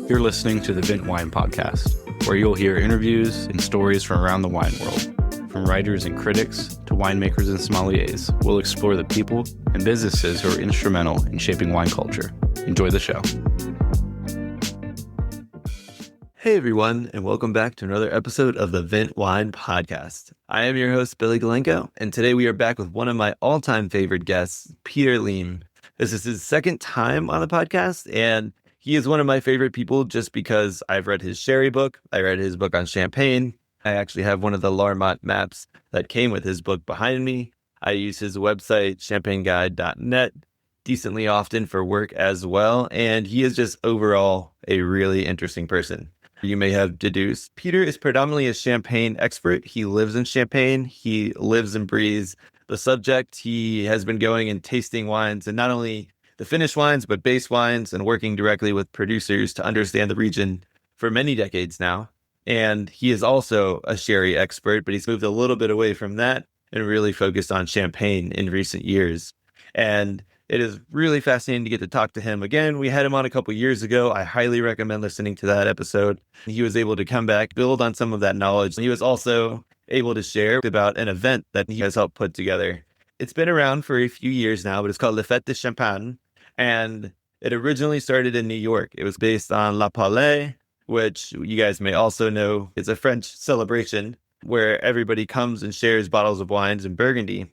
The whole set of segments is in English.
You're listening to the Vint Wine Podcast, where you'll hear interviews and stories from around the wine world. From writers and critics to winemakers and sommeliers, we'll explore the people and businesses who are instrumental in shaping wine culture. Enjoy the show. Hey everyone, and welcome back to another episode of the Vint Wine Podcast. I am your host, Billy Galenko, and today we are back with one of my all-time favorite guests, Peter Leem. This is his second time on the podcast, and he is one of my favorite people just because I've read his sherry book. I read his book on champagne. I actually have one of the Larmont maps that came with his book behind me. I use his website, champagneguide.net, decently often for work as well, and he is just overall a really interesting person. You may have deduced, Peter is predominantly a champagne expert. He lives in Champagne. He lives and breathes the subject. He has been going and tasting wines, and not only the finished wines, but base wines, and working directly with producers to understand the region for many decades now. And he is also a sherry expert, but he's moved a little bit away from that and really focused on champagne in recent years. And it is really fascinating to get to talk to him again. We had him on a couple years ago. I highly recommend listening to that episode. He was able to come back, build on some of that knowledge. He was also able to share about an event that he has helped put together. It's been around for a few years now, but it's called Le Fête de Champagne. And it originally started in New York. It was based on La Palais, which you guys may also know is a French celebration where everybody comes and shares bottles of wines in Burgundy.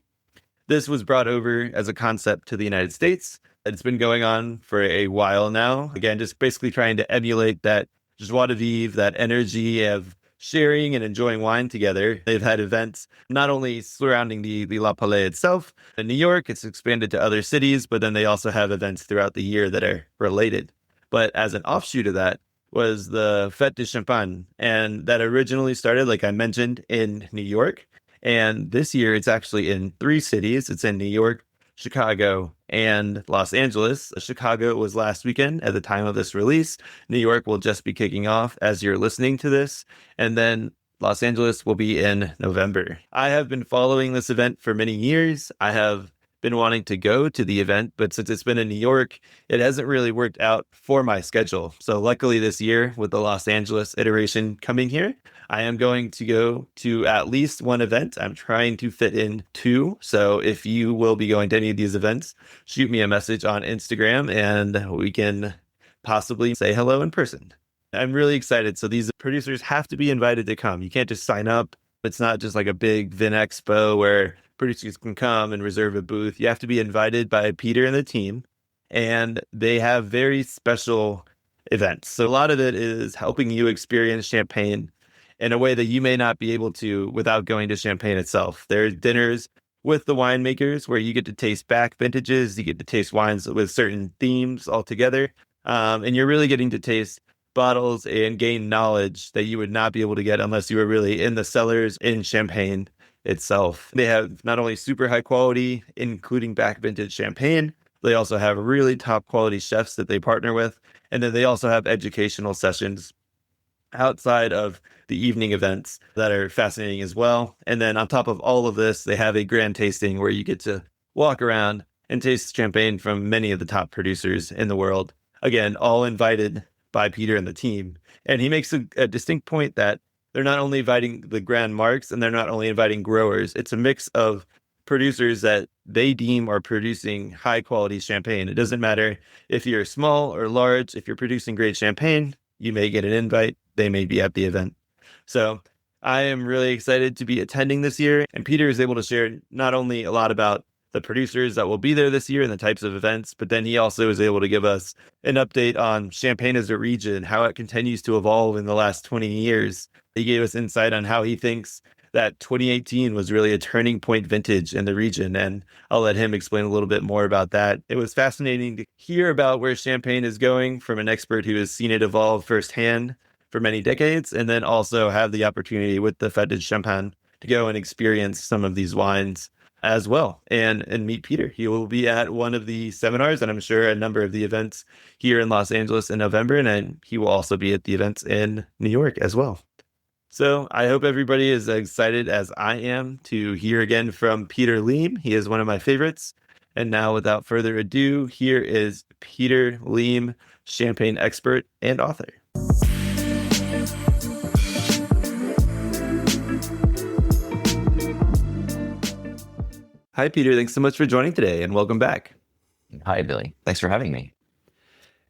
This was brought over as a concept to the United States. It's been going on for a while now. Again, just basically trying to emulate that joie de vivre, that energy of sharing and enjoying wine together. They've had events not only surrounding the La Palais itself. In New York, it's expanded to other cities, but then they also have events throughout the year that are related. But as an offshoot of that was the Fête de Champagne. And that originally started, like I mentioned, in New York. And this year, it's actually in 3 cities. It's in New York, Chicago, and Los Angeles. Chicago was last weekend at the time of this release. New York will just be kicking off as you're listening to this. And then Los Angeles will be in November. I have been following this event for many years. I have been wanting to go to the event, but since it's been in New York, it hasn't really worked out for my schedule. So luckily this year, with the Los Angeles iteration coming here, I am going to go to at least one event. I'm trying to fit in 2. So if you will be going to any of these events, shoot me a message on Instagram and we can possibly say hello in person. I'm really excited. So these producers have to be invited to come. You can't just sign up. It's not just like a big Vin Expo where producers can come and reserve a booth. You have to be invited by Peter and the team, and they have very special events. So a lot of it is helping you experience champagne in a way that you may not be able to without going to Champagne itself. There's dinners with the winemakers where you get to taste back vintages, you get to taste wines with certain themes altogether, and you're really getting to taste bottles and gain knowledge that you would not be able to get unless you were really in the cellars in Champagne itself. They have not only super high quality, including back vintage champagne, they also have really top quality chefs that they partner with, and then they also have educational sessions outside of the evening events that are fascinating as well. And then on top of all of this, they have a grand tasting where you get to walk around and taste champagne from many of the top producers in the world. Again, all invited by Peter and the team. And he makes a distinct point that they're not only inviting the grand marques and they're not only inviting growers. It's a mix of producers that they deem are producing high quality champagne. It doesn't matter if you're small or large. If you're producing great champagne, you may get an invite. They may be at the event. So I am really excited to be attending this year. And Peter is able to share not only a lot about the producers that will be there this year and the types of events, but then he also is able to give us an update on Champagne as a region, how it continues to evolve in the last 20 years. He gave us insight on how he thinks that 2018 was really a turning point vintage in the region, and I'll let him explain a little bit more about that. It was fascinating to hear about where Champagne is going from an expert who has seen it evolve firsthand for many decades, and then also have the opportunity with the Fête de Champagne to go and experience some of these wines as well and meet Peter. He will be at one of the seminars, and I'm sure a number of the events here in Los Angeles in November, and then he will also be at the events in New York as well. So I hope everybody is as excited as I am to hear again from Peter Leem. He is one of my favorites. And now, without further ado, here is Peter Leem, champagne expert and author. Hi, Peter. Thanks so much for joining today and welcome back. Hi, Billy. Thanks for having me.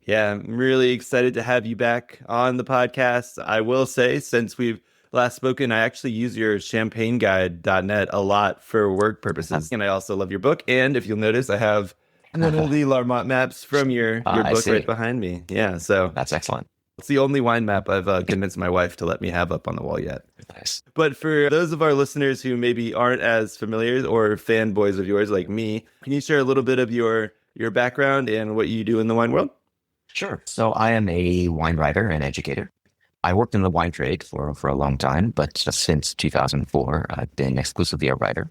Yeah, I'm really excited to have you back on the podcast. I will say, since we've last spoken, I actually use your champagneguide.net a lot for work purposes. And I also love your book. And if you'll notice, I have one of the Larmont maps from your I book see. right behind me. Yeah, so That's excellent. it's the only wine map I've convinced my wife to let me have up on the wall yet. Nice. But for those of our listeners who maybe aren't as familiar or fanboys of yours like me, can you share a little bit of your background and what you do in the wine world? Sure. So I am a wine writer and educator. I worked in the wine trade for a long time, but since 2004, I've been exclusively a writer.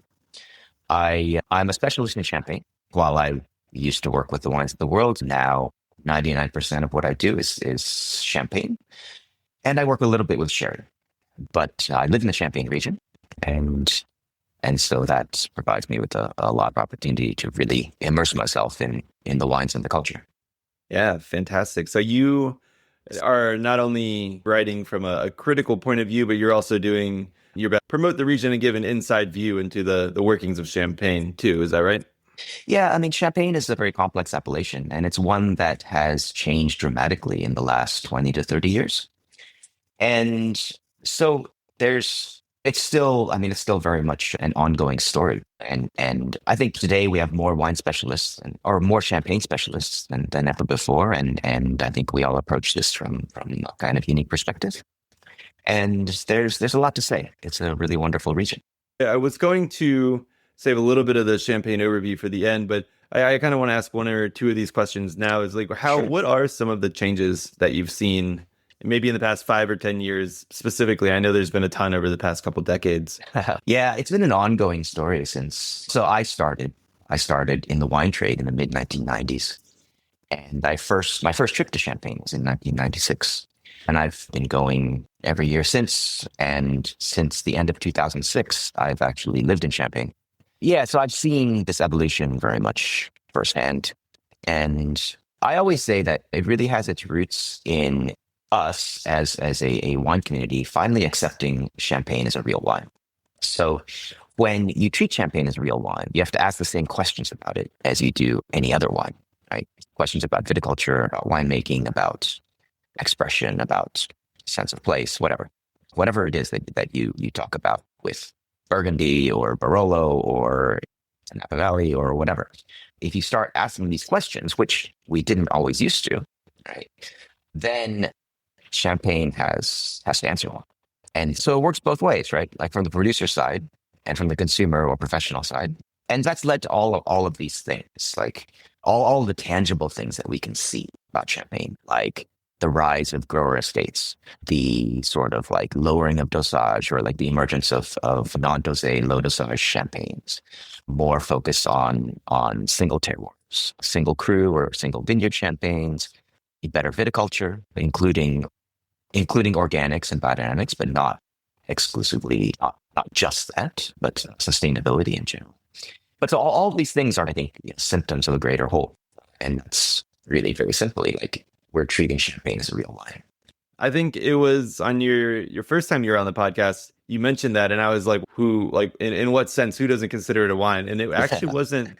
I'm a specialist in champagne. While I used to work with the wines of the world, now 99% of what I do is champagne. And I work a little bit with sherry. But I live in the Champagne region, and so that provides me with a lot of opportunity to really immerse myself in the wines and the culture. Yeah, fantastic. So you are not only writing from a critical point of view, but you're also doing your best to promote the region and give an inside view into the workings of Champagne too. Is that right? Yeah, I mean, Champagne is a very complex appellation, and it's one that has changed dramatically in the last 20 to 30 years. And so it's still very much an ongoing story. And I think today we have more wine specialists or more champagne specialists than ever before. And I think we all approach this from a kind of unique perspective. And there's a lot to say. It's a really wonderful region. Yeah, I was going to save a little bit of the Champagne overview for the end, but I kind of want to ask one or two of these questions now. Is like, Sure. what are some of the changes that you've seen maybe in the past 5 or 10 years specifically? I know there's been a ton over the past couple decades. Yeah, it's been an ongoing story so I started in the wine trade in the mid 1990s. And my first trip to Champagne was in 1996. And I've been going every year since. And since the end of 2006, I've actually lived in Champagne. Yeah, so I've seen this evolution very much firsthand. And I always say that it really has its roots in us as a wine community finally accepting Champagne as a real wine. So when you treat Champagne as a real wine, you have to ask the same questions about it as you do any other wine, right? Questions about viticulture, about winemaking, about expression, about sense of place, whatever it is that you talk about with Burgundy or Barolo or Napa Valley or whatever. If you start asking these questions, which we didn't always used to, right, then Champagne has to answer one. And so it works both ways, right? Like from the producer side and from the consumer or professional side. And that's led to all of these things, like all the tangible things that we can see about Champagne, like the rise of grower estates, the sort of like lowering of dosage or like the emergence of non-dosé, low dosage champagnes, more focus on single terroirs, single cru or single vineyard champagnes, better viticulture, including organics and biodynamics, but not exclusively, not just that, but sustainability in general. But so all of these things are, I think, symptoms of a greater whole. And that's really very simply like we're treating Champagne as a real wine. I think it was on your first time you were on the podcast, you mentioned that, and I was like, who, like, in what sense, who doesn't consider it a wine? And it actually wasn't.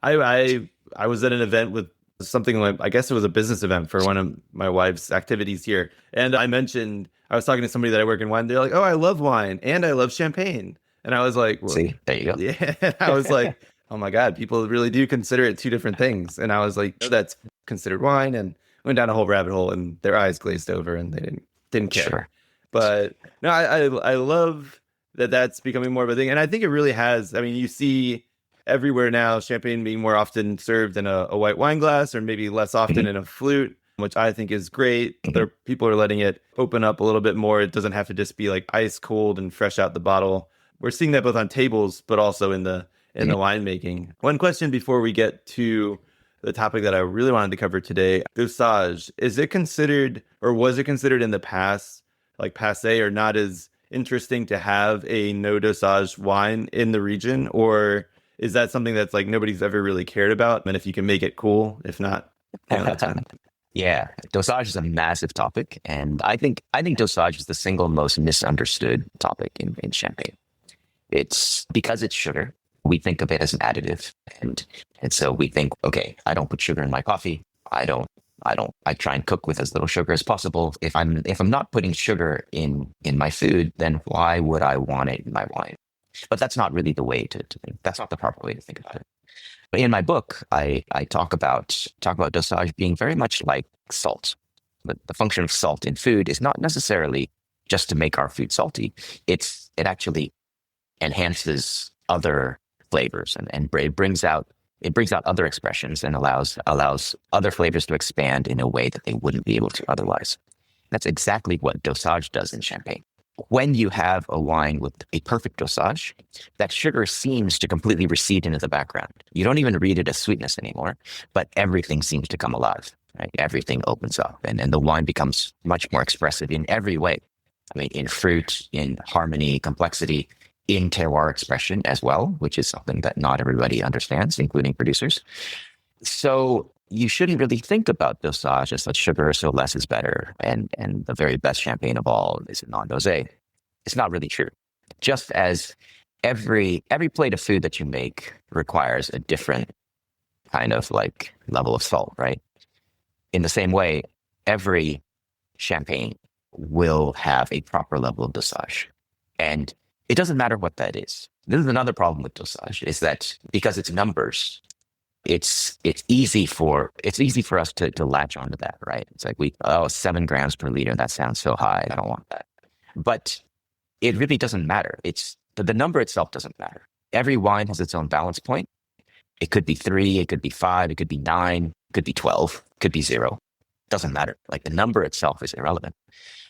I was at an event with something like, I guess it was a business event for one of my wife's activities here. And I was talking to somebody that I work in wine. They're like, oh, I love wine and I love Champagne. And I was like, well, see, there you go. Yeah. I was like, oh my God, people really do consider it two different things. And I was like, oh, that's considered wine, and went down a whole rabbit hole and their eyes glazed over and they didn't care. Sure. But no, I love that that's becoming more of a thing. And I think it really has. I mean, you see everywhere now Champagne being more often served in a white wine glass or maybe less often in a flute, which I think is great. People are letting it open up a little bit more. It doesn't have to just be like ice cold and fresh out the bottle. We're seeing that both on tables, but also in the winemaking. One question before we get to the topic that I really wanted to cover today, dosage. Is it considered, or was it considered in the past, like passé or not as interesting to have a no dosage wine in the region? Or is that something that's like nobody's ever really cared about? And if you can make it cool, if not, that's fine. Yeah, dosage is a massive topic. And I think dosage is the single most misunderstood topic in Champagne. It's because it's sugar. we think of it as an additive. And so we think, okay, I don't put sugar in my coffee. I try and cook with as little sugar as possible. If I'm not putting sugar in my food, then why would I want it in my wine? But that's not really the way to think. That's not the proper way to think about it. But in my book, I talk about dosage being very much like salt. The function of salt in food is not necessarily just to make our food salty. It actually enhances other flavors and it brings out other expressions and allows other flavors to expand in a way that they wouldn't be able to otherwise. That's exactly what dosage does in champagne. When you have a wine with a perfect dosage, that sugar seems to completely recede into the background. You don't even read it as sweetness anymore, but everything seems to come alive. Right? Everything opens up and the wine becomes much more expressive in every way. I mean, in fruit, in harmony, complexity, in terroir expression as well, which is something that not everybody understands, including producers. So you shouldn't really think about dosage as such sugar, so less is better. And the very best champagne of all is a non-dosé. It's not really true. Just as every plate of food that you make requires a different kind of like level of salt, right? In the same way, every champagne will have a proper level of dosage. And it doesn't matter what that is. This is another problem with dosage, is that because it's numbers, it's easy for us to latch onto that, right? It's like 7 grams per liter, that sounds so high, I don't want that. But it really doesn't matter. It's the number itself doesn't matter. Every wine has its own balance point. It could be 3, it could be 5, it could be 9, it could be 12, it could be 0. Doesn't matter. Like the number itself is irrelevant.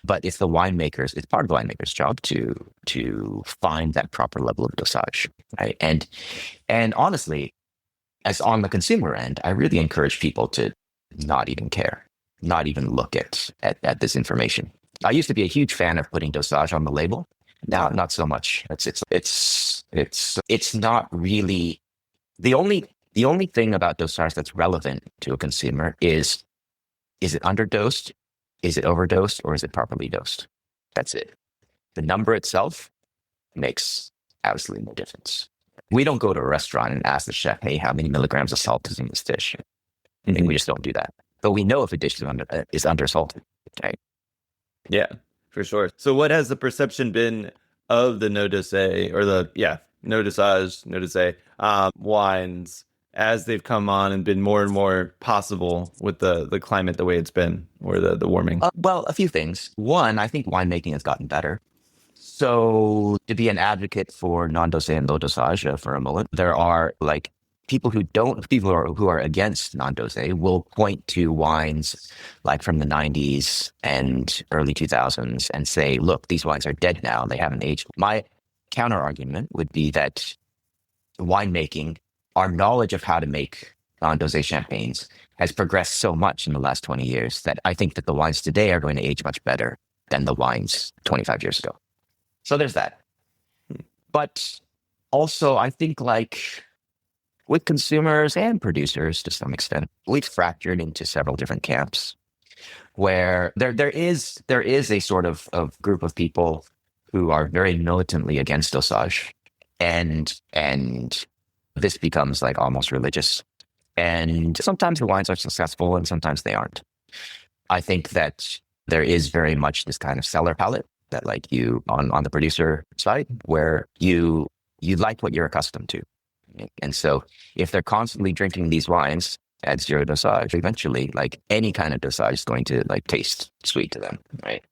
But it's part of the winemaker's job to find that proper level of dosage, right? And honestly, as on the consumer end, I really encourage people to not even care, not even look at this information. I used to be a huge fan of putting dosage on the label. Now, not so much. It's not really the only thing about dosage that's relevant to a consumer is it underdosed? Is it overdosed, or is it properly dosed? That's it. The number itself makes absolutely no difference. We don't go to a restaurant and ask the chef, hey, how many milligrams of salt is in this dish? I think we just don't do that. But we know if a dish is undersalted, right? Yeah, for sure. So what has the perception been of the no dosé or no dosage, no dosé wines as they've come on and been more and more possible with the climate the way it's been, or the warming? Well, a few things. One, I think winemaking has gotten better. So to be an advocate for non-dosé and low dosage for a moment, there are like people who are against non-dosé will point to wines like from the 90s and early 2000s and say, look, these wines are dead now. They haven't aged. My counter argument would be that winemaking, our knowledge of how to make non-dosé champagnes has progressed so much in the last 20 years that I think that the wines today are going to age much better than the wines 25 years ago. So there's that. But also, I think like with consumers and producers to some extent, we've fractured into several different camps where there is a sort of group of people who are very militantly against dosage, and this becomes like almost religious. And sometimes the wines are successful and sometimes they aren't. I think that there is very much this kind of cellar palate that like you on the producer side where you like what you're accustomed to. And so if they're constantly drinking these wines at 0 dosage, eventually like any kind of dosage is going to like taste sweet to them, right?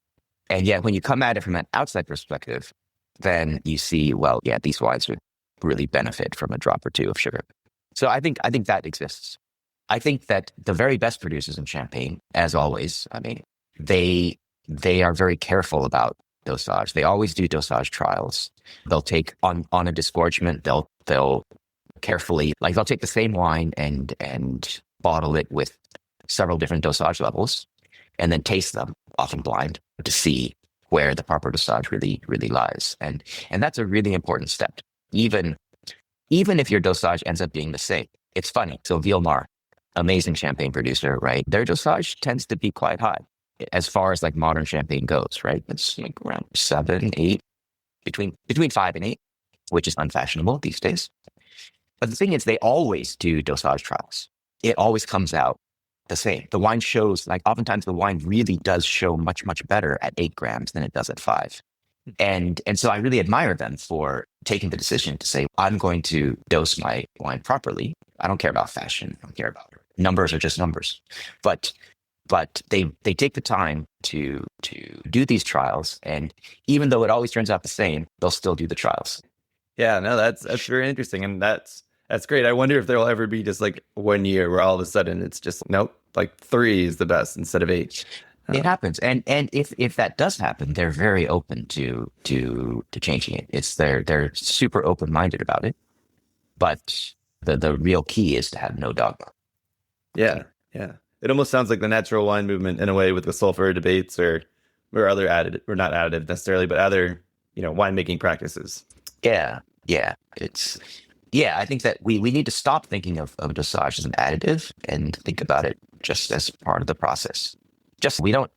And yet when you come at it from an outside perspective, then you see, well, yeah, these wines would really benefit from a drop or two of sugar. So I think that exists. I think that the very best producers in champagne, as always, I mean, they are very careful about dosage. They always do dosage trials. They'll take on a disgorgement, they'll carefully, like they'll take the same wine and bottle it with several different dosage levels and then taste them, often blind, to see where the proper dosage really, really lies. And that's a really important step. Even if your dosage ends up being the same. It's funny. So Vielmar, amazing champagne producer, right? Their dosage tends to be quite high as far as like modern champagne goes, right? It's like around 7, 8, between 5 and 8, which is unfashionable these days. But the thing is, they always do dosage trials. It always comes out the same. The wine shows, like oftentimes the wine really does show much, much better at 8 grams than it does at 5. And so I really admire them for taking the decision to say, I'm going to dose my wine properly. I don't care about fashion. I don't care about numbers are just numbers. But they take the time to do these trials. And even though it always turns out the same, they'll still do the trials. Yeah, no, that's very interesting. And that's great. I wonder if there'll ever be just like one year where all of a sudden it's just, nope, like 3 is the best instead of 8. It happens, and if that does happen, they're very open to changing it. They're super open minded about it, but the real key is to have no dogma. Yeah, yeah. It almost sounds like the natural wine movement in a way with the sulfur debates or other additive, or not additive necessarily, but other winemaking practices. Yeah. I think that we need to stop thinking of dosage as an additive and think about it just as part of the process. We don't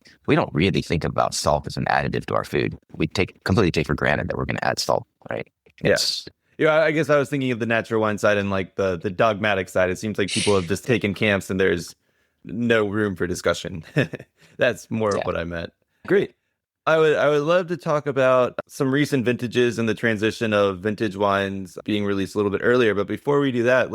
really think about salt as an additive to our food. We completely take for granted that we're going to add salt, right? Yes. Yeah, I guess I was thinking of the natural wine side and like the dogmatic side. It seems like people have just taken camps and there's no room for discussion. That's more of what I meant. Great. I would love to talk about some recent vintages and the transition of vintage wines being released a little bit earlier. But before we do that,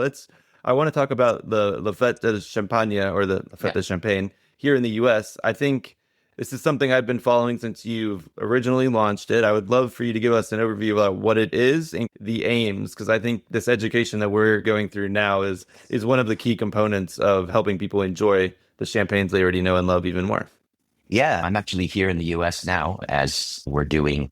I want to talk about the Lafite de Champagne, or the Lafite de Champagne here in the US. I think this is something I've been following since you've originally launched it. I would love for you to give us an overview about what it is and the aims, because I think this education that we're going through now is one of the key components of helping people enjoy the champagnes they already know and love even more. Yeah, I'm actually here in the US now as we're doing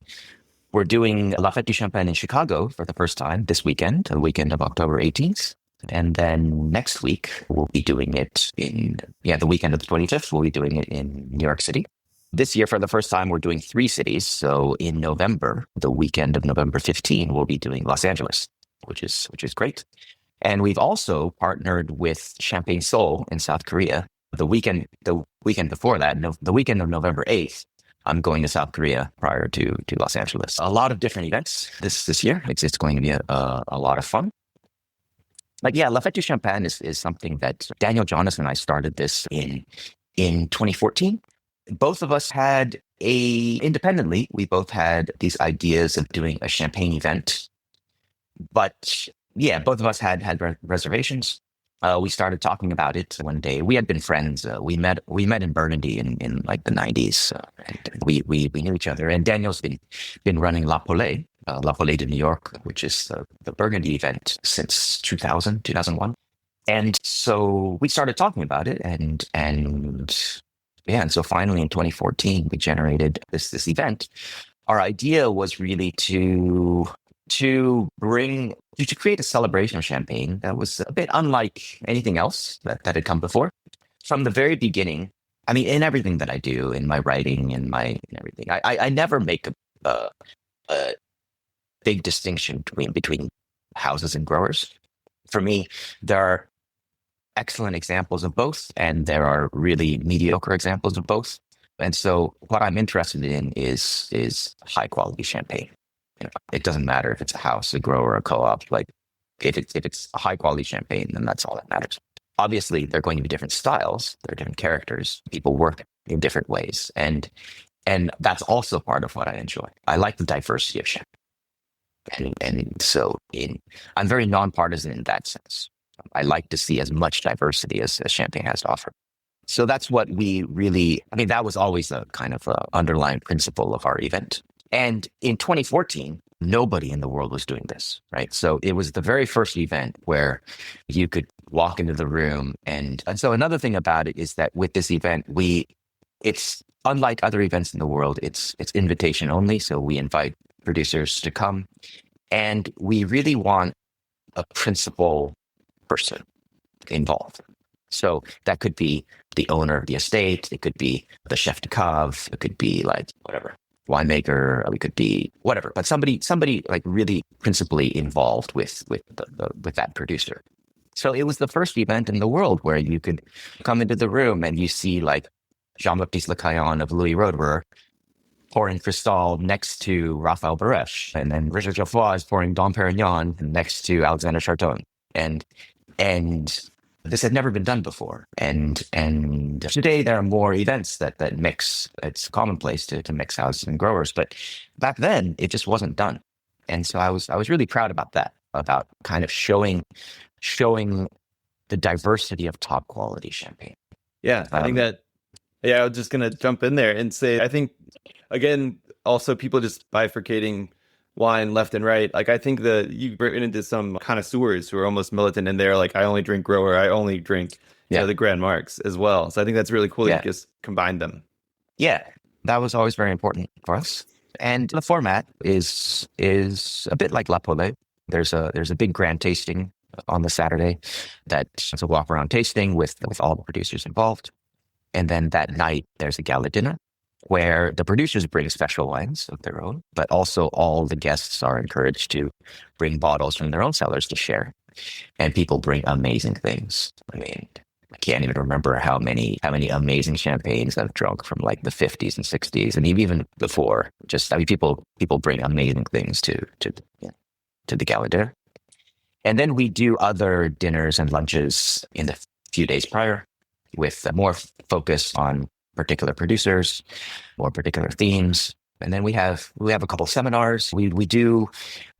Lafite du Champagne in Chicago for the first time this weekend, the weekend of October 18th. And then next week, we'll be doing it the weekend of the 25th, we'll be doing it in New York City. This year, for the first time, we're doing 3 cities. So in November, the weekend of November 15, we'll be doing Los Angeles, which is great. And we've also partnered with Champagne Seoul in South Korea. The weekend before that, the weekend of November 8th, I'm going to South Korea prior to Los Angeles. A lot of different events this year. It's going to be a lot of fun. Like, Lafite du Champagne is something that Daniel Jonas and I started this in 2014. Both of us independently, we both had these ideas of doing a champagne event. But both of us had reservations. We started talking about it one day. We had been friends. We met in Burgundy in like the 90s. And we knew each other. And Daniel's been running La Polée de New York, which is the Burgundy event since 2001. And so we started talking about it, and so finally in 2014 we generated this event. Our idea was really to create a celebration of champagne that was a bit unlike anything else that had come before. From the very beginning, I mean, in everything that I do, in my writing, in everything, I never make a big distinction between houses and growers. For me, there are excellent examples of both, and there are really mediocre examples of both. And so what I'm interested in is high quality champagne. It doesn't matter if it's a house, a grower, a co-op. Like if it's a high quality champagne, then that's all that matters. Obviously, there are going to be different styles. There are different characters. People work in different ways. And that's also part of what I enjoy. I like the diversity of champagne. And so I'm very nonpartisan in that sense. I like to see as much diversity as champagne has to offer. So that's what that was always a kind of underlying principle of our event. And in 2014, nobody in the world was doing this, right? So it was the very first event where you could walk into the room. And so another thing about it is that with this event, it's unlike other events in the world, it's invitation only. So we invite producers to come, and we really want a principal person involved. So that could be the owner of the estate, it could be the chef de cave, it could be like whatever, winemaker, it could be whatever, but somebody like really principally involved with that producer. So it was the first event in the world where you could come into the room and you see like Jean-Baptiste Lecaillon of Louis Roederer pouring Cristal next to Raphael Barèche, and then Richard Geoffroy is pouring Dom Perignon next to Alexander Charton. And this had never been done before. And today there are more events that mix. It's commonplace to mix houses and growers, but back then it just wasn't done. And so I was really proud about that, about kind of showing the diversity of top quality champagne. Yeah, I think that. Yeah, I was just gonna jump in there and say, I think again, also people just bifurcating wine left and right. Like I think that you've written into some connoisseurs who are almost militant and they're like, I only drink grower, I only drink the Grand Marks as well. So I think that's really cool that you just combine them. Yeah, that was always very important for us. And the format is a bit like La Poule. There's a big grand tasting on the Saturday that's a walk around tasting with all the producers involved. And then that night there's a gala dinner where the producers bring special wines of their own, but also all the guests are encouraged to bring bottles from their own cellars to share. And people bring amazing things. I mean, I can't even remember how many amazing champagnes I've drunk from like the 50s and 60s and even before. Just, I mean, people bring amazing things to the gala dinner. And then we do other dinners and lunches in the few days prior with more focus on particular producers or particular themes. And then we have a couple seminars. We do,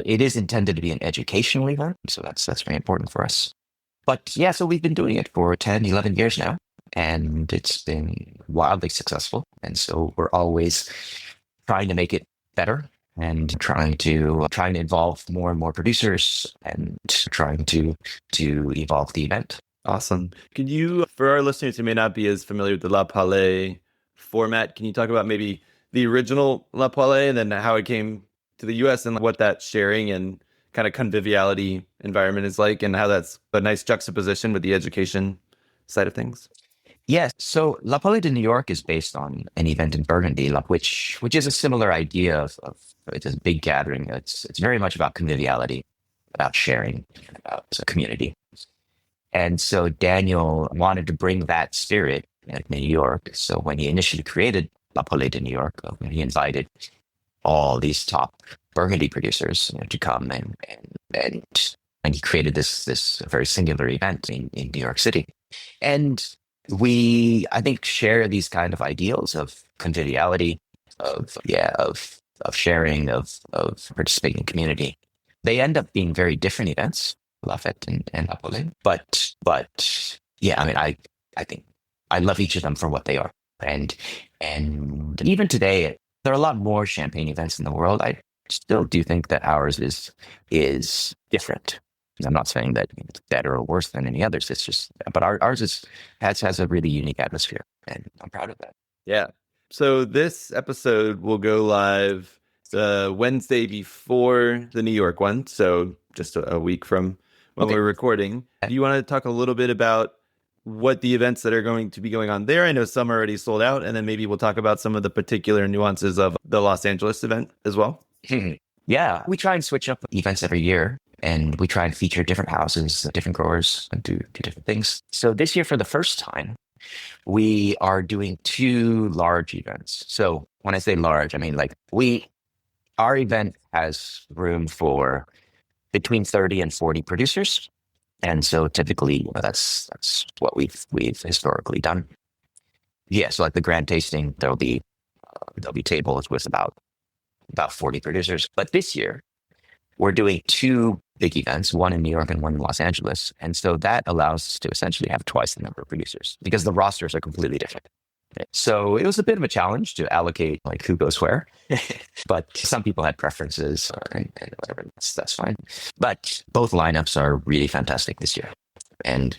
it is intended to be an educational event. So that's very important for us. But yeah, so we've been doing it for 10, 11 years now, and it's been wildly successful. And so we're always trying to make it better and trying to involve more and more producers and trying to evolve the event. Awesome. Could you, for our listeners who may not be as familiar with the La Poule format, can you talk about maybe the original La Poule and then how it came to the US and what that sharing and kind of conviviality environment is like and how that's a nice juxtaposition with the education side of things? Yes. So La Poule de New York is based on an event in Burgundy, which is a similar idea of it's a big gathering. It's very much about conviviality, about sharing, about community. And so Daniel wanted to bring that spirit in New York. So when he initially created La Poule de New York, he invited all these top Burgundy producers to come and he created this very singular event in New York City. And we, I think, share these kind of ideals of conviviality, of sharing, of participating in community. They end up being very different events, Lafayette and La Poule. But yeah, I mean, I think I love each of them for what they are. And even today, there are a lot more champagne events in the world. I still do think that ours is different. I'm not saying that it's better or worse than any others. It's just, but ours has a really unique atmosphere, and I'm proud of that. Yeah. So this episode will go live the Wednesday before the New York one. So just a week from when we're recording. Do you want to talk a little bit about what the events that are going to be going on there? I know some are already sold out, and then maybe we'll talk about some of the particular nuances of the Los Angeles event as well. Yeah, we try and switch up events every year, and we try and feature different houses, different growers, and do different things. So this year, for the first time, we are doing 2 large events. So when I say large, I mean like our event has room for between 30 and 40 producers. And so typically that's what we've historically done. Yeah, so like the grand tasting, there'll be tables with about 40 producers. But this year, we're doing 2 big events, one in New York and one in Los Angeles. And so that allows us to essentially have twice the number of producers because the rosters are completely different. So it was a bit of a challenge to allocate like who goes where, but some people had preferences and whatever, that's fine. But both lineups are really fantastic this year. And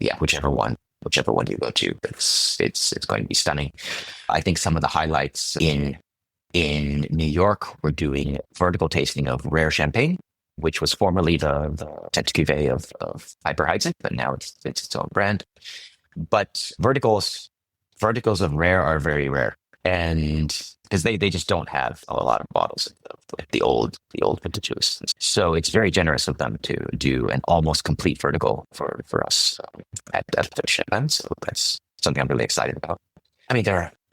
yeah, whichever one you go to, it's going to be stunning. I think some of the highlights in New York, we're doing vertical tasting of rare champagne, which was formerly the tête cuvée of Hyper Heidsieck, but now it's its own brand. But verticals of rare are very rare, and because they just don't have a lot of bottles of the old vintages. So it's very generous of them to do an almost complete vertical for us at the Champagne. So that's something I'm really excited about. I mean,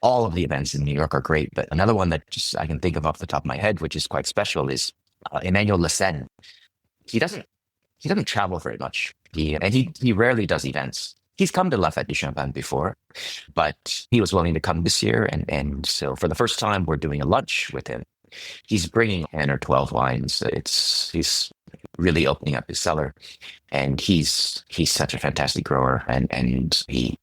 all of the events in New York are great, but another one that just I can think of off the top of my head, which is quite special, is Emmanuel Lacenne. He doesn't he doesn't travel very much. He rarely does events. He's come to La Fête du Champagne before, but he was willing to come this year. And so for the first time, we're doing a lunch with him. He's bringing 10 or 12 wines. He's really opening up his cellar, and he's such a fantastic grower, and he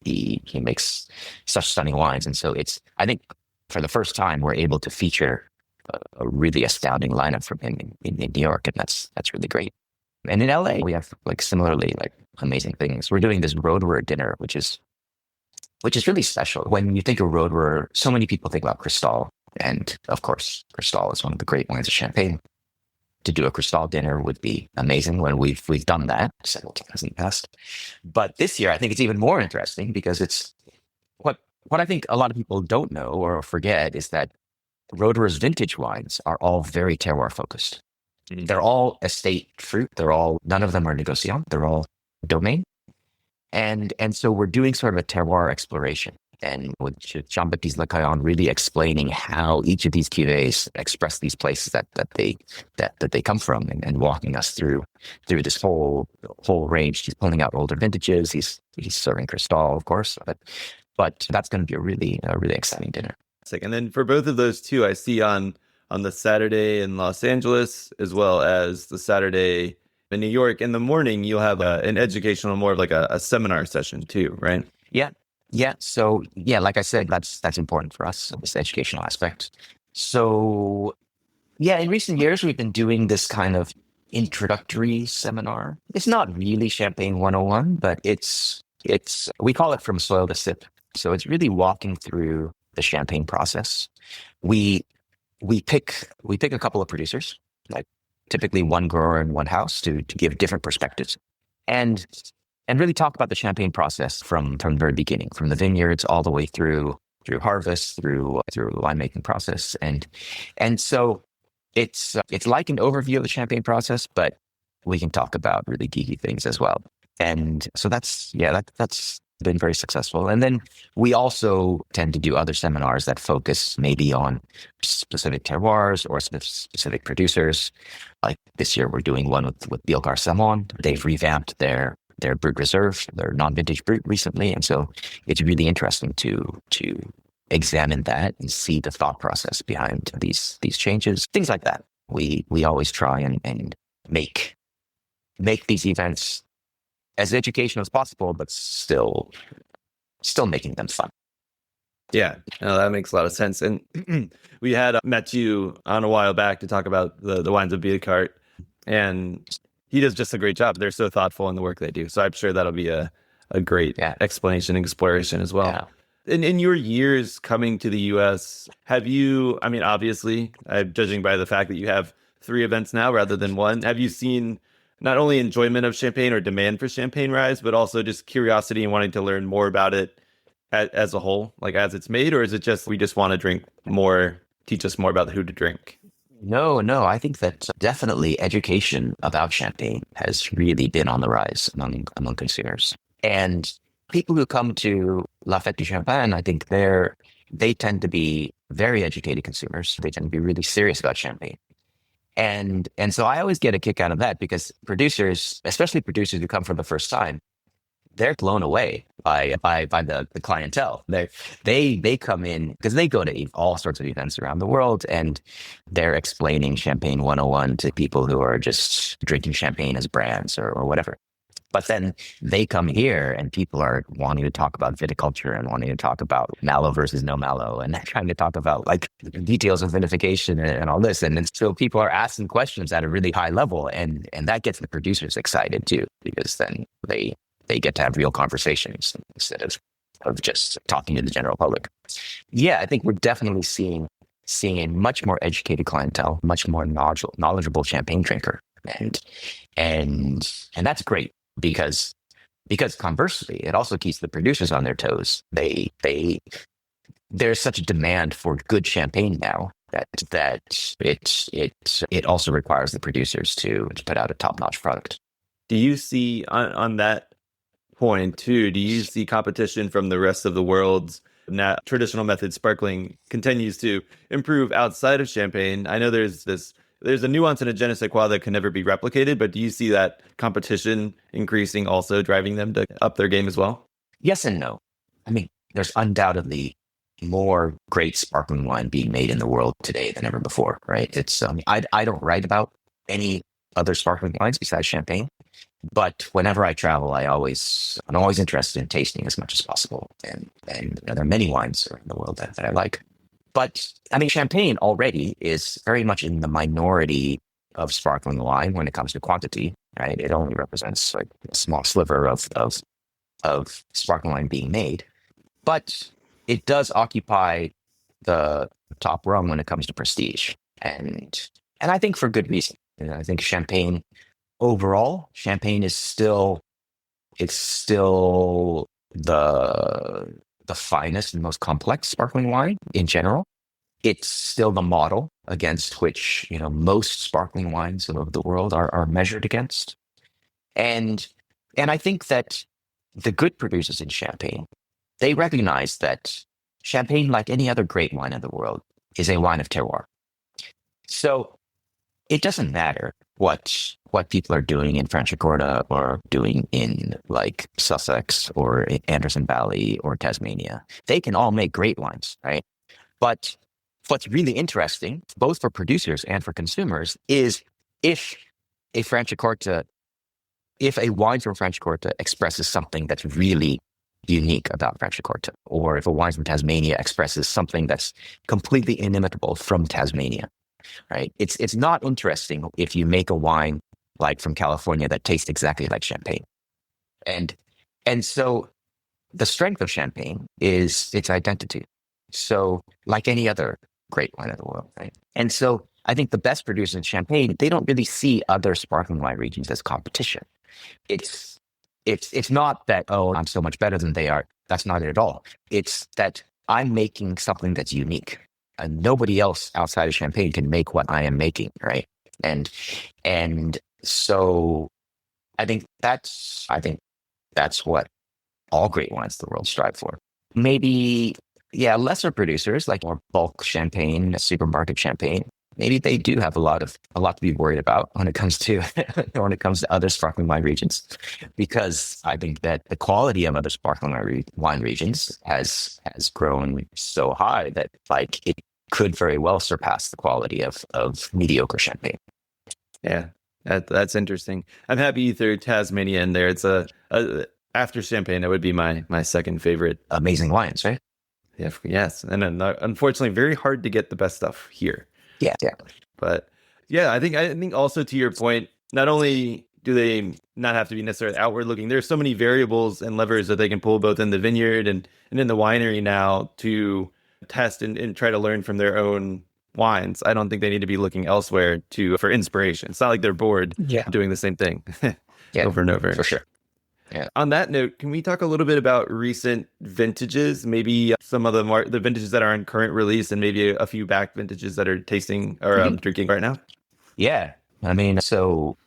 makes such stunning wines. And so I think for the first time, we're able to feature a really astounding lineup from him in New York, and that's really great. And in LA, we have like similarly like amazing things. We're doing this roadwear dinner, which is really special. When you think of roadwear, so many people think about Cristal, and of course, Cristal is one of the great wines of Champagne. To do a Cristal dinner would be amazing. When we've done that several times in the past, but this year I think it's even more interesting because it's what I think a lot of people don't know or forget is that Roadwear's vintage wines are all very terroir focused. They're all estate fruit. None of them are negociant. They're all domain. And so we're doing sort of a terroir exploration. And with Jean-Baptiste Lecaillon really explaining how each of these cuvées express these places that they come from, and walking us through this whole range. He's pulling out older vintages. He's serving Cristal, of course, but that's going to be a really exciting dinner. And then for both of those two, I see on the Saturday in Los Angeles, as well as the Saturday in New York, in the morning, you'll have an educational, more of like a seminar session too, right? Yeah. So yeah, like I said, that's important for us, this educational aspect. So yeah, in recent years, we've been doing this kind of introductory seminar. It's not really Champagne 101, but we call it From Soil to Sip. So it's really walking through the champagne process. We pick a couple of producers, like typically one grower in one house, to give different perspectives, and really talk about the champagne process from the very beginning, from the vineyards all the way through harvest, through the winemaking process, and so it's like an overview of the champagne process, but we can talk about really geeky things as well. And so that's been very successful. And then we also tend to do other seminars that focus maybe on specific terroirs or specific producers. Like this year, we're doing one with Bielkar Samon. They've revamped their Brut Reserve, their non-vintage Brut recently. And so it's really interesting to examine that and see the thought process behind these changes, things like that. We always try and make these events as educational as possible, but still making them fun. Yeah, no, that makes a lot of sense. And we had met you on a while back to talk about the wines of Bielkar, and he does just a great job. They're so thoughtful in the work they do. So I'm sure that'll be a great explanation and exploration as well. Yeah. In your years coming to the U.S., have you, I mean, obviously, judging by the fact that you have 3 events now rather than 1, have you seen not only enjoyment of champagne or demand for champagne rise, but also just curiosity and wanting to learn more about it as a whole, like as it's made? Or is it just, we just want to drink more, teach us more about who to drink? No, I think that definitely education about champagne has really been on the rise among consumers. And people who come to La Fête du Champagne, I think they tend to be very educated consumers. They tend to be really serious about champagne. And so I always get a kick out of that, because producers, especially producers who come for the first time, they're blown away by the clientele. They come in because they go to all sorts of events around the world, and they're explaining Champagne 101 to people who are just drinking champagne as brands or whatever. But then they come here and people are wanting to talk about viticulture and wanting to talk about mallow versus no mallow, and trying to talk about like the details of vinification and all this. And so people are asking questions at a really high level, and that gets the producers excited too, because then they get to have real conversations instead of just talking to the general public. Yeah, I think we're definitely seeing a much more educated clientele, much more knowledgeable champagne drinker. And that's great. Because conversely, it also keeps the producers on their toes. There's such a demand for good champagne now that it also requires the producers to put out a top-notch product. Do you see on that point too? Do you see competition from the rest of the world's traditional method sparkling continues to improve outside of champagne? I know there's this there's a nuance in a je ne sais quoi that can never be replicated, but do you see that competition increasing, also driving them to up their game as well? Yes and no. I mean, there's undoubtedly more great sparkling wine being made in the world today than ever before, right? It's I don't write about any other sparkling wines besides champagne, but whenever I travel, I'm always interested in tasting as much as possible, and there are many wines in the world that I like. But I mean, champagne already is very much in the minority of sparkling wine when it comes to quantity, right? It only represents like a small sliver of sparkling wine being made, but it does occupy the top rung when it comes to prestige, and I think for good reason. I think champagne is still the finest and most complex sparkling wine in general. It's still the model against which, most sparkling wines of the world are measured against. And I think that the good producers in champagne, they recognize that champagne, like any other great wine in the world, is a wine of terroir. So it doesn't matter what people are doing in Franciacorta or doing in like Sussex or in Anderson Valley or Tasmania. They can all make great wines, right? But what's really interesting, both for producers and for consumers, is if a wine from Franciacorta expresses something that's really unique about Franciacorta, or if a wine from Tasmania expresses something that's completely inimitable from Tasmania, right? It's not interesting if you make a wine like from California that tastes exactly like champagne. And so the strength of champagne is its identity. So like any other great wine of the world, right? And so I think the best producers in champagne, they don't really see other sparkling wine regions as competition. It's not that, oh, I'm so much better than they are. That's not it at all. It's that I'm making something that's unique. And nobody else outside of champagne can make what I am making, right? And so I think that's what all great wines of the world strive for. Maybe, yeah, lesser producers like more bulk champagne, supermarket champagne. Maybe they do have a lot to be worried about when it comes to other sparkling wine regions, because I think that the quality of other sparkling wine regions has grown so high that like it could very well surpass the quality of mediocre champagne. Yeah, that's interesting. I'm happy you threw Tasmania in there. It's after champagne, that would be my second favorite. Amazing wines, right? Yeah, yes, and unfortunately, very hard to get the best stuff here. Yeah. But yeah, I think also to your point, not only do they not have to be necessarily outward looking, there's so many variables and levers that they can pull both in the vineyard and in the winery now to test and try to learn from their own wines. I don't think they need to be looking elsewhere for inspiration. It's not like they're bored doing the same thing over and over. For sure. Yeah. On that note, can we talk a little bit about recent vintages? Maybe some of the vintages that are in current release, and maybe a few back vintages that are tasting or drinking right now. Yeah, I mean, so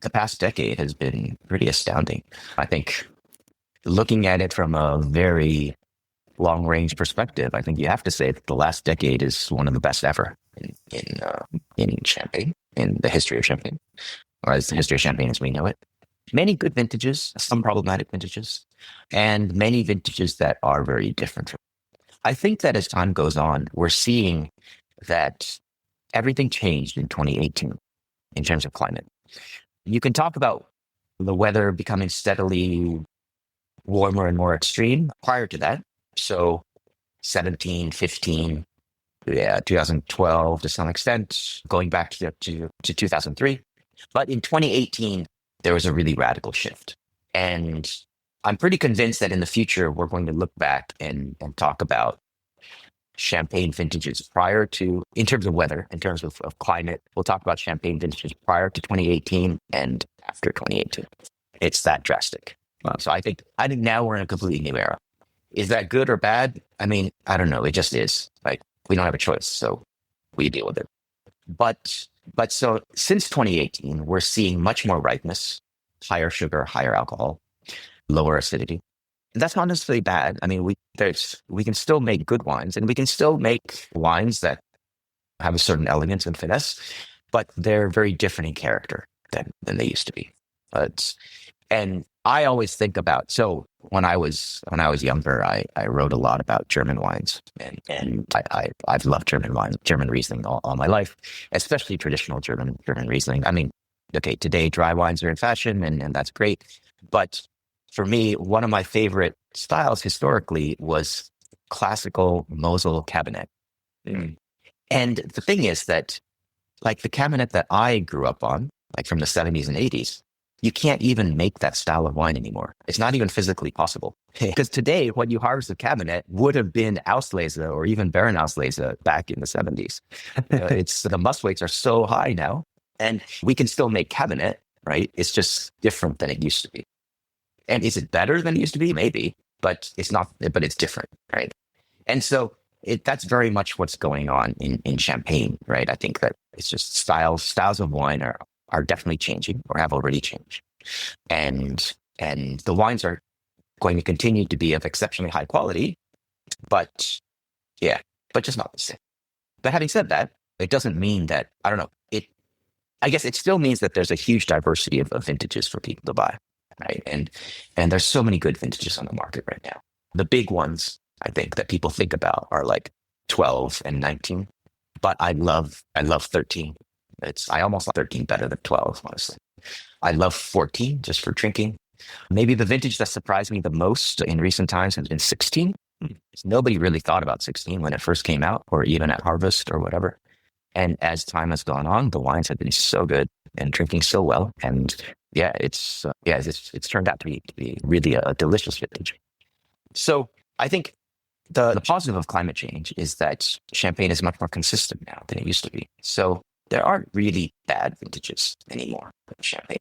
the past decade has been pretty astounding. I think looking at it from a very long range perspective, I think you have to say that the last decade is one of the best ever in champagne, in the history of champagne, or as the history of champagne as we know it. Many good vintages, some problematic vintages, and many vintages that are very different. I think that as time goes on, we're seeing that everything changed in 2018 in terms of climate. You can talk about the weather becoming steadily warmer and more extreme prior to that. So 17, 15, 2012 to some extent, going back to 2003. But in 2018, there was a really radical shift. And I'm pretty convinced that in the future, we're going to look back and talk about champagne vintages prior to, in terms of weather, in terms of climate, we'll talk about champagne vintages prior to 2018 and after 2018. It's that drastic. Wow. So I think now we're in a completely new era. Is that good or bad? I mean, I don't know. It just is. Like, we don't have a choice, so we deal with it. But so since 2018, we're seeing much more ripeness, higher sugar, higher alcohol, lower acidity. And that's not necessarily bad. I mean, we can still make good wines, and we can still make wines that have a certain elegance and finesse. but they're very different in character than they used to be. And I always think about, so when I was younger, I wrote a lot about German wines, and I've loved German wines, German Riesling all my life, especially traditional German Riesling. I mean, okay, today dry wines are in fashion, and that's great, but for me, one of my favorite styles historically was classical Mosel Cabernet. Mm. And the thing is that, like the Cabernet that I grew up on, like from the 70s and 80s, you can't even make that style of wine anymore. It's not even physically possible. Because today, when you harvest a Cabernet would have been Auslese or even Baron Auslese back in the 70s. It's the must weights are so high now, and we can still make Cabernet, right? It's just different than it used to be. And is it better than it used to be? Maybe, but it's not. But it's different, right? And so that's very much what's going on in Champagne, right? I think that it's just styles of wine are definitely changing or have already changed. And the wines are going to continue to be of exceptionally high quality, but just not the same. But having said that, it doesn't mean that, I don't know, I guess it still means that there's a huge diversity of vintages for people to buy, right? And there's so many good vintages on the market right now. The big ones, I think, that people think about are like 12 and 19, but I love 13. I almost like 13 better than 12, honestly. I love 14 just for drinking. Maybe the vintage that surprised me the most in recent times has been 16. Nobody really thought about 16 when it first came out, or even at harvest or whatever. And as time has gone on, the wines have been so good and drinking so well. And it's turned out to be really a delicious vintage. So I think the positive of climate change is that Champagne is much more consistent now than it used to be. So there aren't really bad vintages anymore in Champagne.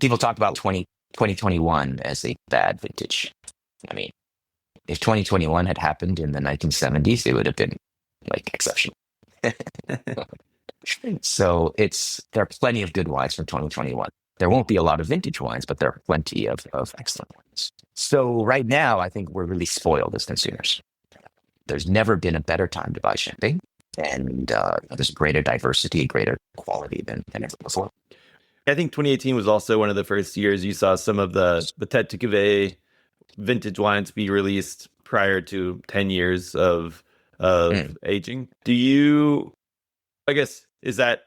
People talk about 2021 as a bad vintage. I mean, if 2021 had happened in the 1970s, it would have been like exceptional. So there are plenty of good wines from 2021. There won't be a lot of vintage wines, but there are plenty of excellent wines. So right now, I think we're really spoiled as consumers. There's never been a better time to buy Champagne. And there's greater diversity, greater quality than ever before. I think 2018 was also one of the first years you saw some of the Tête de Cuvée vintage wines be released prior to 10 years of aging. I guess, is that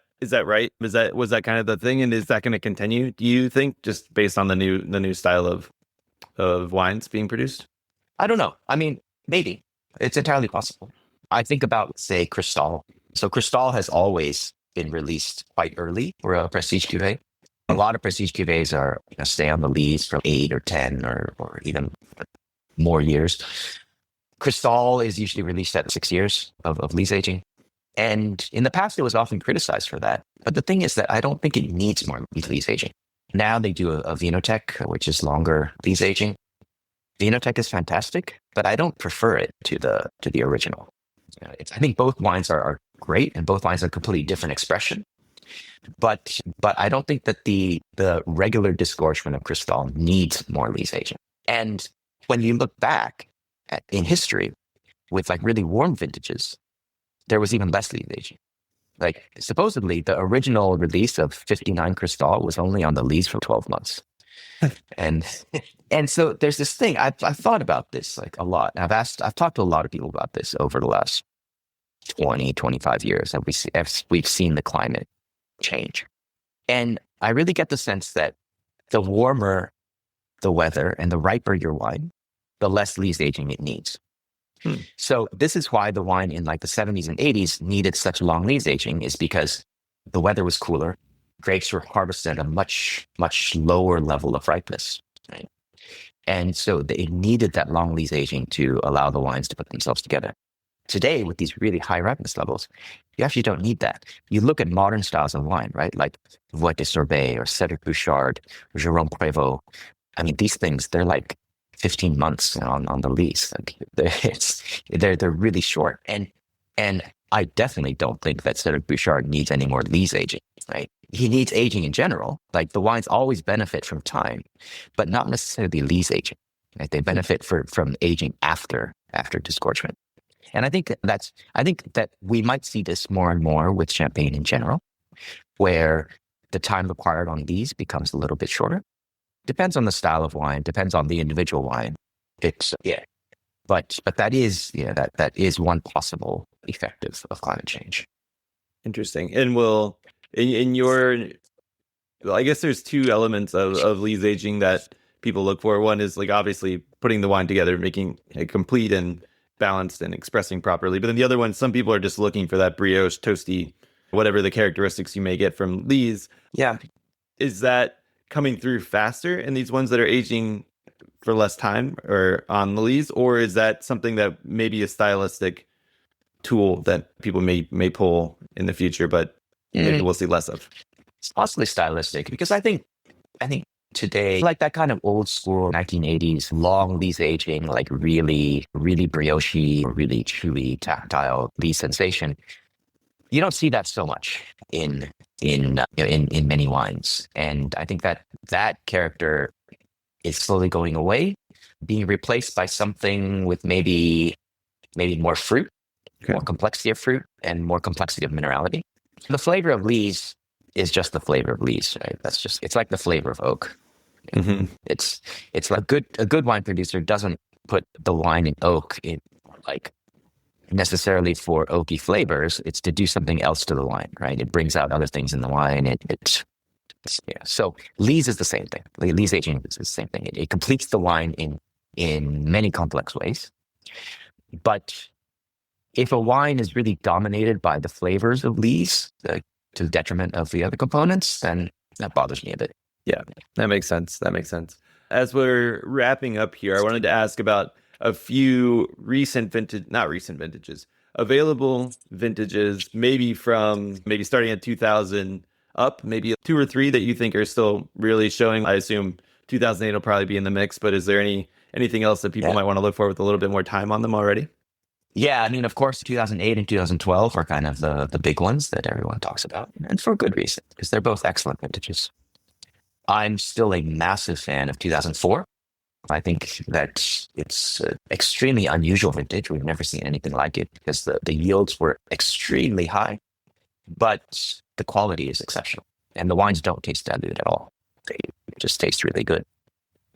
right? Was that kind of the thing? And is that going to continue, do you think, just based on the new style of wines being produced? I don't know. I mean, maybe. It's entirely possible. I think about, say, Cristal. So Cristal has always been released quite early for a prestige cuvée. A lot of prestige cuvées are stay on the lees for 8 or 10 or even more years. Cristal is usually released at 6 years of lees aging. And in the past, it was often criticized for that. But the thing is that I don't think it needs more lees aging. Now they do a Vinotech, which is longer lees aging. Vinotech is fantastic, but I don't prefer it to the original. I think both wines are great, and both wines are a completely different expression. But I don't think that the regular disgorgement of Cristal needs more lees aging. And when you look back in history with like really warm vintages, there was even less lees aging. Like supposedly the original release of 59 Cristal was only on the lees for 12 months. And so there's this thing, I've thought about this like a lot. I've talked to a lot of people about this over the last 20, 25 years. And we've seen the climate change. And I really get the sense that the warmer the weather and the riper your wine, the less lees aging it needs. So this is why the wine in like the 70s and 80s needed such long lees aging, is because the weather was cooler. Grapes were harvested at a much, much lower level of ripeness. Right? And so it needed that long lees aging to allow the wines to put themselves together. Today, with these really high ripeness levels, you actually don't need that. You look at modern styles of wine, right? Like Voie de Sorbet or Cédric Bouchard or Jérôme Prévost. I mean, these things, they're like 15 months on the lease. Like they're really short. And I definitely don't think that Cédric Bouchard needs any more lees aging, right? He needs aging in general. Like the wines always benefit from time, but not necessarily lees aging. Right? They benefit from aging after disgorgement. And I think that we might see this more and more with Champagne in general. where the time required on these becomes a little bit shorter. Depends on the style of wine, depends on the individual wine. It's yeah, but that is that is one possible effect of climate change. Interesting. And will in your, well, I guess there's two elements of lees aging that people look for. One is like obviously putting the wine together, making it complete and balanced and expressing properly. But then the other one, some people are just looking for that brioche, toasty, whatever the characteristics you may get from lees. Yeah. Is that coming through faster in these ones that are aging for less time or on the lees, or is that something that may be a stylistic tool that people may pull in the future, but maybe we'll see less of? It's possibly stylistic because I think today, like that kind of old school 1980s long lees aging, like really, really brioche, really chewy, tactile lees sensation. You don't see that so much in many wines, and I think that character is slowly going away, being replaced by something with maybe more fruit, more complexity of fruit, and more complexity of minerality. The flavor of lees is just the flavor of lees, right? It's like the flavor of oak. Mm-hmm. It's like a good wine producer doesn't put the wine in oak in like necessarily for oaky flavors. It's to do something else to the wine, right? It brings out other things in the wine. Yeah. So lees is the same thing. Lees aging is the same thing. It completes the wine in many complex ways. But if a wine is really dominated by the flavors of lees to the detriment of the other components, then that bothers me a bit. Yeah, that makes sense. As we're wrapping up here, I wanted to ask about a few available vintages, maybe starting at 2000 up, maybe 2 or 3 that you think are still really showing. I assume 2008 will probably be in the mix, but is there anything else that people might want to look for with a little bit more time on them already? Yeah, I mean, of course, 2008 and 2012 are kind of the big ones that everyone talks about, and for good reason, because they're both excellent vintages. I'm still a massive fan of 2004. I think that it's an extremely unusual vintage. We've never seen anything like it because the yields were extremely high, but the quality is exceptional. And the wines don't taste diluted at all. They just taste really good.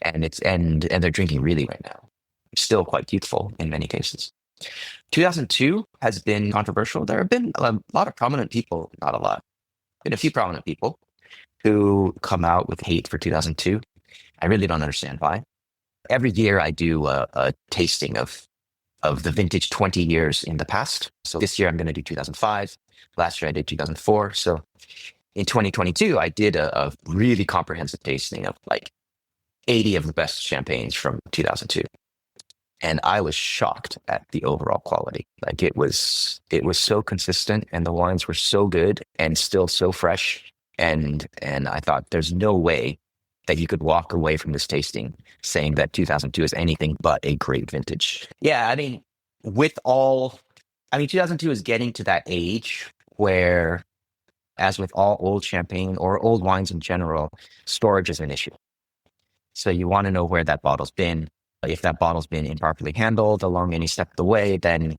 And they're drinking really right now. Still quite youthful in many cases. 2002 has been controversial. There have been a lot of prominent people, not a lot, been a few prominent people who come out with hate for 2002. I really don't understand why. Every year I do a tasting of the vintage 20 years in the past. So this year I'm going to do 2005. Last year I did 2004. So in 2022, I did a really comprehensive tasting of like 80 of the best champagnes from 2002. And I was shocked at the overall quality. Like it was so consistent and the wines were so good and still so fresh. And I thought there's no way that you could walk away from this tasting saying that 2002 is anything but a great vintage. Yeah, I mean, 2002 is getting to that age where, as with all old champagne or old wines in general, storage is an issue. So you want to know where that bottle's been. If that bottle's been improperly handled along any step of the way, then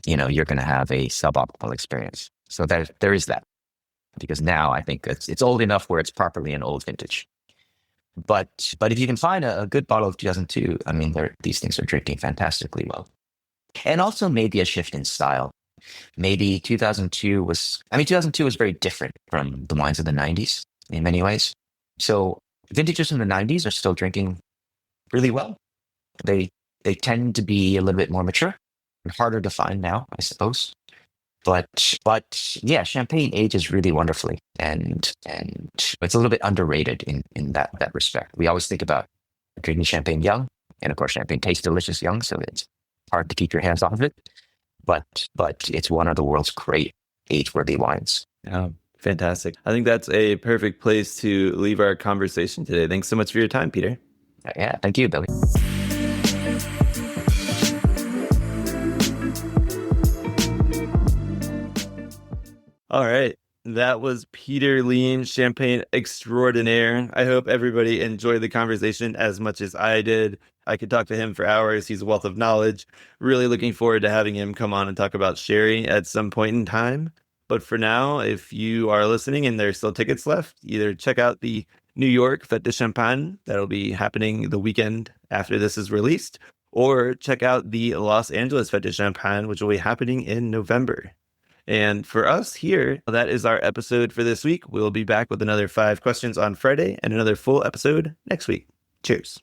you're going to have a suboptimal experience. So there is that, because now I think it's old enough where it's properly an old vintage. But if you can find a good bottle of 2002, I mean, these things are drinking fantastically well. And also maybe a shift in style. Maybe 2002 was very different from the wines of the 90s in many ways. So vintages from the 90s are still drinking really well. They tend to be a little bit more mature and harder to find now, I suppose. But yeah, champagne ages really wonderfully, and it's a little bit underrated in that respect. We always think about drinking champagne young, and of course, champagne tastes delicious young, so it's hard to keep your hands off of it. But it's one of the world's great age-worthy wines. Yeah, fantastic. I think that's a perfect place to leave our conversation today. Thanks so much for your time, Peter. Yeah, thank you, Billy. All right. That was Peter Leem, Champagne Extraordinaire. I hope everybody enjoyed the conversation as much as I did. I could talk to him for hours. He's a wealth of knowledge. Really looking forward to having him come on and talk about sherry at some point in time. But for now, if you are listening and there's still tickets left, either check out the New York Fête de Champagne that'll be happening the weekend after this is released, or check out the Los Angeles Fête de Champagne, which will be happening in November. And for us here, that is our episode for this week. We'll be back with another 5 questions on Friday and another full episode next week. Cheers.